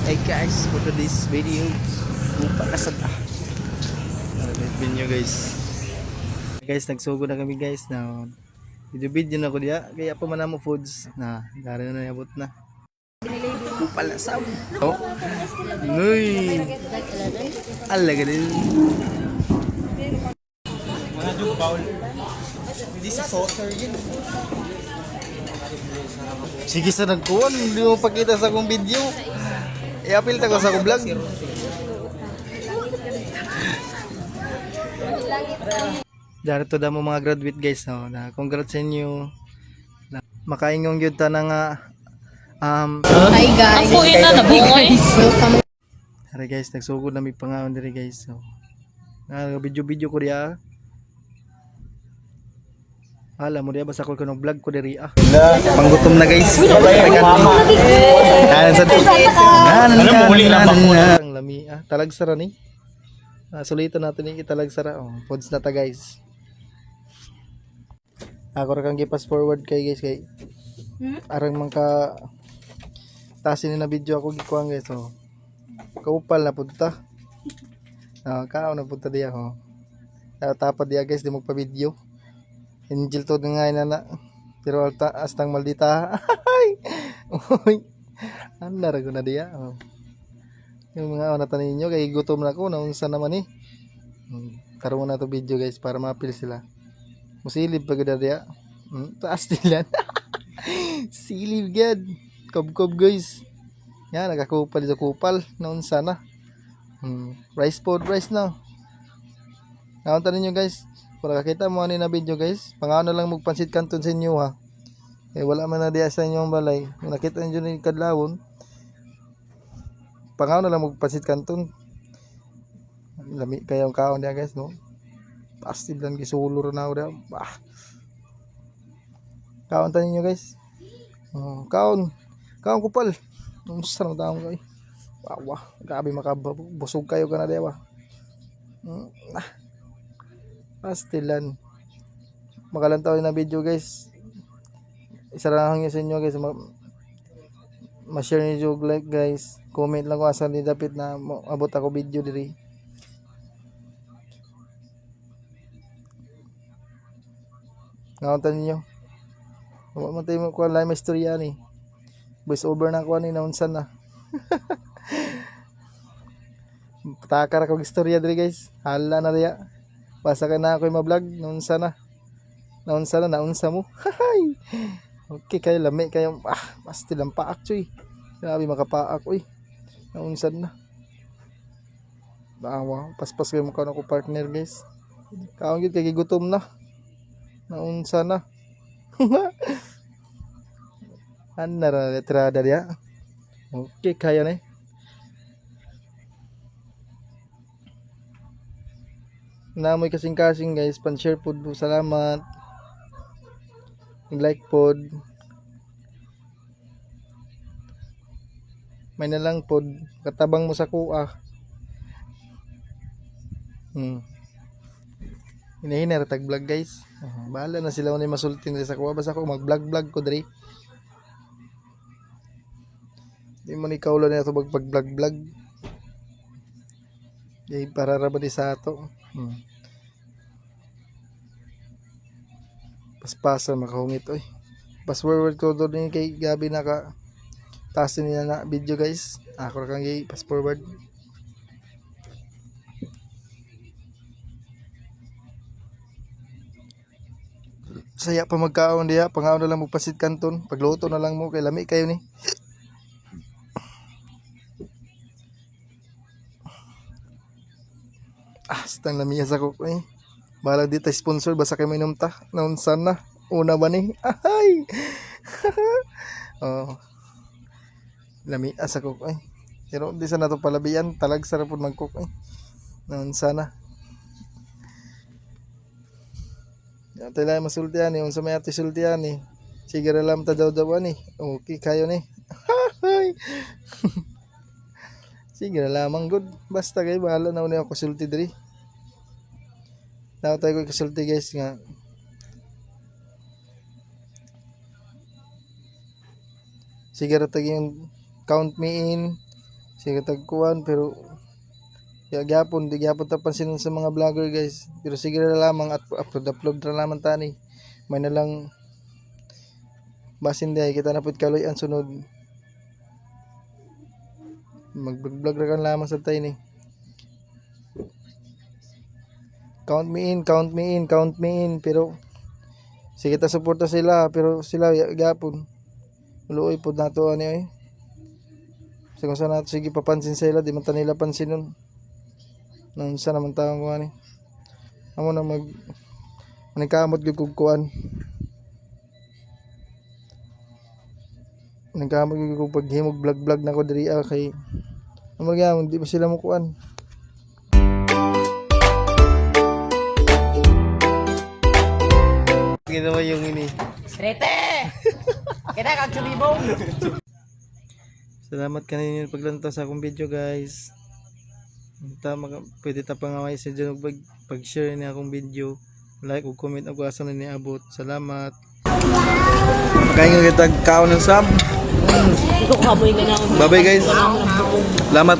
Hey guys, for today's video, lupa na sa video guys. Guys, nagsugo na kami guys na video na ko diya. Kaya pa man mo foods na dari na nabot na. Lupa na sa. Oh. Nuy. Alaga din. Mga jug bowl. Hindi sa saucer yun. Sige sa nagkuhan, hindi mo pakita sa akong video. I-appeal ko sa akong vlog. Darito da mo mga graduate guys, no? Na congrats sa inyo. Na makaingong gyud ta na nga Hi guys. Ako ina na bungoy. Hari guys, nagsugod na mi pangaon diri guys. So, video ko diya. Hala mo diya basta ko kuno vlog ko diri ah. Panggutom na guys. Ano mo huli na ang lami ah. Talagsara ni. Sulitan natin ni talagsara. Oh, foods na ta guys. Ako ra kang gipas forward kay guys kay arang man ka tasin na video ako gikuan guys. So, kaupal na punta. Kao na punta diya ho. Tapad diya guys di mo pa video. Angel to nga na pero alta astang maldita. Uy. Andar ko na diya. Oh. Yung mga tanin niyo kay gutom na ko naunsa naman karon na to video guys para mapil sila. Musilib pag diya. Taas dilan. Silib gad. Kob guys. Yan nagakupal dito kupal naunsa na. Rice na. Naunta ninyo guys. Kung nakakita mo na video guys, pangano lang magpansit kanton sa inyo ha. Eh wala man na diya sa inyong balay. Kung nakita niyo ni kadlawon, pangano lang magpansit kanton. Lami kayong kaon diya guys, no. Pasti lang gisulor na ora. Bah. Kaon ta ninyo guys. Kaon kupal. Unsa nang taong kay. Wow, grabe makabusog kayo kana diya ba. Pastilan makalantaw na video guys, isarahang nyo sa inyo guys, ma-share nyo like guys, comment lang kung asan ni dapat na abot ako video diri. Ngauntan ninyo matay mo ko lang may istorya ni voice over na ko ni naunsan na. Patakar akong istorya diri guys, hala na diya. Basa ka na ako yung ma-vlog. Naunsa mo. Okay kayo lami kayo. Basti lang paak choy. Grabe makapaak oy. Naunsan na. Bawa, paspas kayo mukha na ko partner guys. Kaon gid kay gutom na. Naunsa na. Anara letrada dia. Okay kayo na. Namoy kasing-kasing guys, pan-share pod po, salamat. Like pod. May na lang pod, katabang mo sa kuha. Hinahinar tag vlog guys. Bahala na sila unay masultin sa kuha, basta ako mag-vlog ko diri. Di mo ni kaulo na ito mag-vlog. Di para rabadi sa ato. Paspasan makahungit oy. Password ko doon kay Gabi naka tasin niya na video guys. Ako ra kang pass forward. Saya pa magkaon diya, pangaon na lang magpasit kanton, pagluto na lang mo kay lami kayo ni. Stang lami sa ko eh. Balag di ta sponsor basta kay minom ta. Naunsan na. Una ba ni? Ay. Oh. Lami asa ko eh. Pero di sa nato palabian, talag sarap pud magcook eh. Naunsan na. Yata lang masultian ni unsa may ati sultian ni. Sige ra lam ta daw ni. Okay kayo ni. Sige ra lamang good. Basta kay bahala na una ako sulti diri. Tayo ko kasulti guys nga. Sige ra tag yung count me in Sige tagkuan pero gyapon di gyapon ta pansin sa mga vlogger guys. Pero sige ra lamang at upload ra lamang tani. May na lang basin day kita na pud kaloy ang sunod. Mag-vlog ra kan lamang sa tay ni. Count me in pero sige ta suporta sila pero sila gyapon. Luoy pud nato ani oy. So kung saan nato sige papansin sila, di man ta nila pansin nun. Nung sa naman taong kuha ni. Amo na nagkamot yung kugkuhan. Nagkamot yung kug paghimog vlog na ko diri kay amo gyamon di ba sila mo kuan. Ginawa yung ini. Rete! Kita kang sumibong! Salamat kanina paglanta sa akong video guys. Pwede ta pangaway sa dyan pag-share ni akong video. Like o comment ako asa na niabot. Salamat. Kaya nga kita kaon ng sub. Ito kamoy ka na. Bye bye guys. Salamat.